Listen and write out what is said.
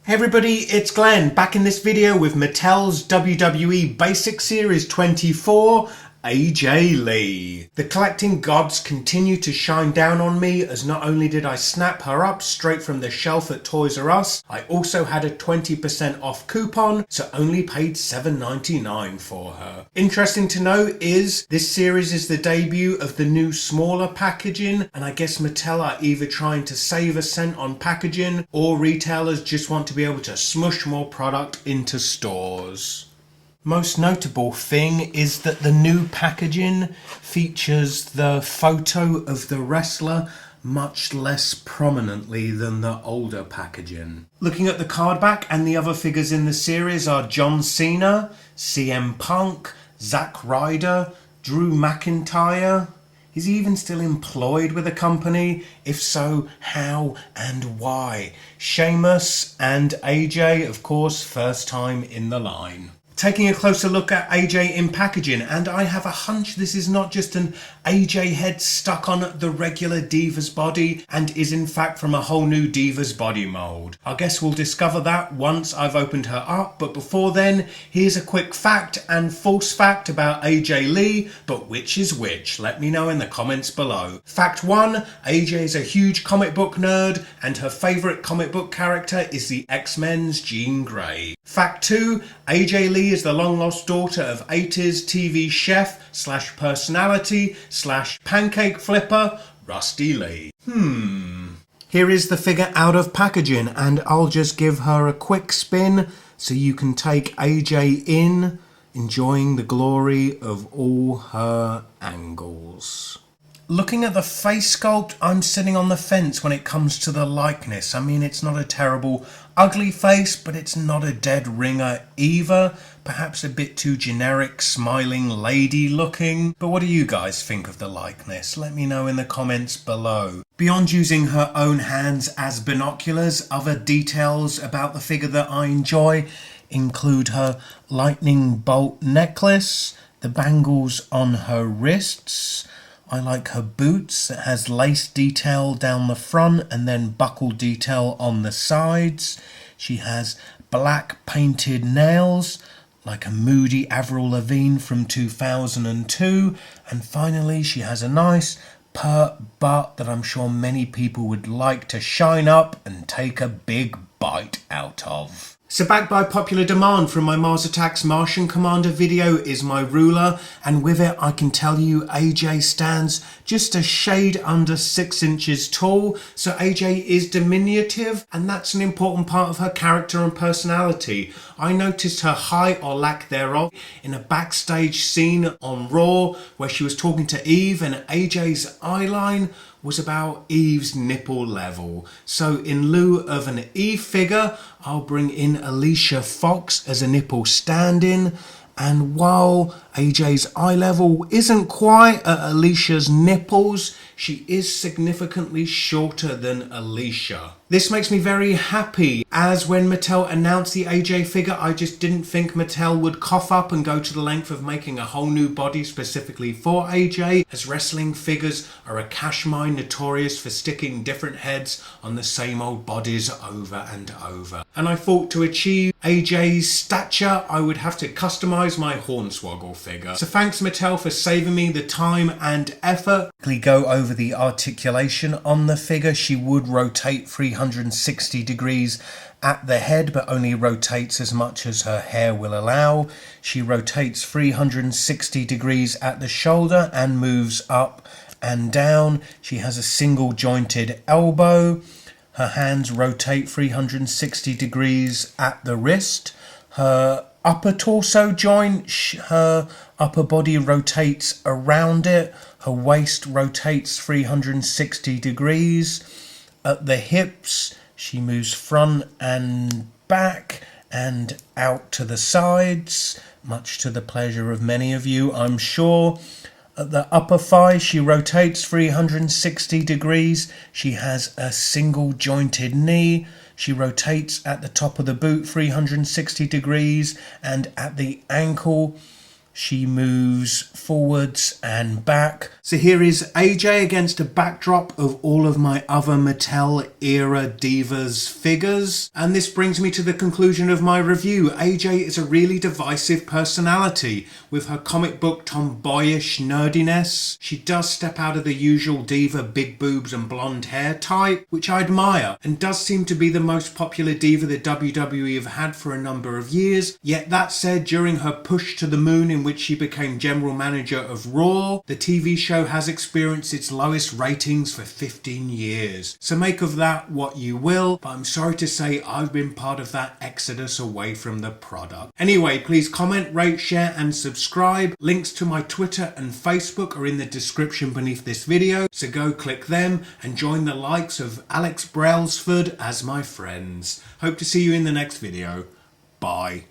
Hey everybody, it's Glenn, back in this video with Mattel's WWE Basic Series 24, AJ Lee. The collecting gods continue to shine down on me, as not only did I snap her up straight from the shelf at Toys R Us, I also had a 20% off coupon, so only paid $7.99 for her. Interesting to note is, this series is the debut of the new smaller packaging, and I guess Mattel are either trying to save a cent on packaging, or retailers just want to be able to smush more product into stores. Most notable thing is that the new packaging features the photo of the wrestler much less prominently than the older packaging. Looking at the card back, and the other figures in the series are John Cena, CM Punk, Zack Ryder, Drew McIntyre. Is he even still employed with the company? If so, how and why? Sheamus and AJ, of course, first time in the line. Taking a closer look at AJ in packaging, and I have a hunch this is not just an AJ head stuck on the regular Divas body and is in fact from a whole new Divas body mould. I guess we'll discover that once I've opened her up, but before then, here's a quick fact and false fact about AJ Lee, but which is which? Let me know in the comments below. Fact 1, AJ is a huge comic book nerd and her favourite comic book character is the X-Men's Jean Grey. Fact 2, AJ Lee is the long-lost daughter of 80s TV chef / personality / pancake flipper Rusty Lee. Here is the figure out of packaging, and I'll just give her a quick spin so you can take AJ in, enjoying the glory of all her angles. Looking at the face sculpt, I'm sitting on the fence when it comes to the likeness. I mean, it's not a terrible, ugly face, but it's not a dead ringer either. Perhaps a bit too generic, smiling lady looking. But what do you guys think of the likeness? Let me know in the comments below. Beyond using her own hands as binoculars, other details about the figure that I enjoy include her lightning bolt necklace, the bangles on her wrists. I like her boots that has lace detail down the front and then buckle detail on the sides. She has black painted nails like a moody Avril Lavigne from 2002. And finally, she has a nice pert butt that I'm sure many people would like to shine up and take a big bite out of. So backed by popular demand from my Mars Attacks Martian Commander video is my ruler, and with it I can tell you AJ stands just a shade under 6 inches tall, so AJ is diminutive, and that's an important part of her character and personality. I noticed her height or lack thereof in a backstage scene on Raw where she was talking to Eve, and AJ's eyeline was about Eve's nipple level. So in lieu of an Eve figure, I'll bring in Alicia Fox as a nipple stand-in. And while AJ's eye level isn't quite at Alicia's nipples, she is significantly shorter than Alicia. This makes me very happy, as when Mattel announced the AJ figure, I just didn't think Mattel would cough up and go to the length of making a whole new body specifically for AJ, as wrestling figures are a cash mine notorious for sticking different heads on the same old bodies over and over. And I thought to achieve AJ's stature, I would have to customize my Hornswoggle figure. So thanks Mattel for saving me the time and effort. Quickly go over the articulation on the figure. She would rotate 360 degrees at the head, but only rotates as much as her hair will allow. She rotates 360 degrees at the shoulder and moves up and down. She has a single jointed elbow. Her hands rotate 360 degrees at the wrist. Her upper torso joint, her upper body rotates around it. Her waist rotates 360 degrees. At the hips, she moves front and back and out to the sides, much to the pleasure of many of you, I'm sure. At the upper thigh, she rotates 360 degrees. She has a single jointed knee. She rotates at the top of the boot 360 degrees, and at the ankle She moves forwards and back. So here is AJ against a backdrop of all of my other Mattel era divas figures. And this brings me to the conclusion of my review. AJ is a really divisive personality. With her comic book tomboyish nerdiness, she does step out of the usual diva big boobs and blonde hair type, which I admire, and does seem to be the most popular diva the WWE have had for a number of years. Yet that said, during her push to the moon in which she became general manager of Raw, the TV show has experienced its lowest ratings for 15 years. So make of that what you will, but I'm sorry to say I've been part of that exodus away from the product. Anyway, please comment, rate, share and subscribe. Links to my Twitter and Facebook are in the description beneath this video, so go click them and join the likes of Alex Brailsford as my friends. Hope to see you in the next video. Bye.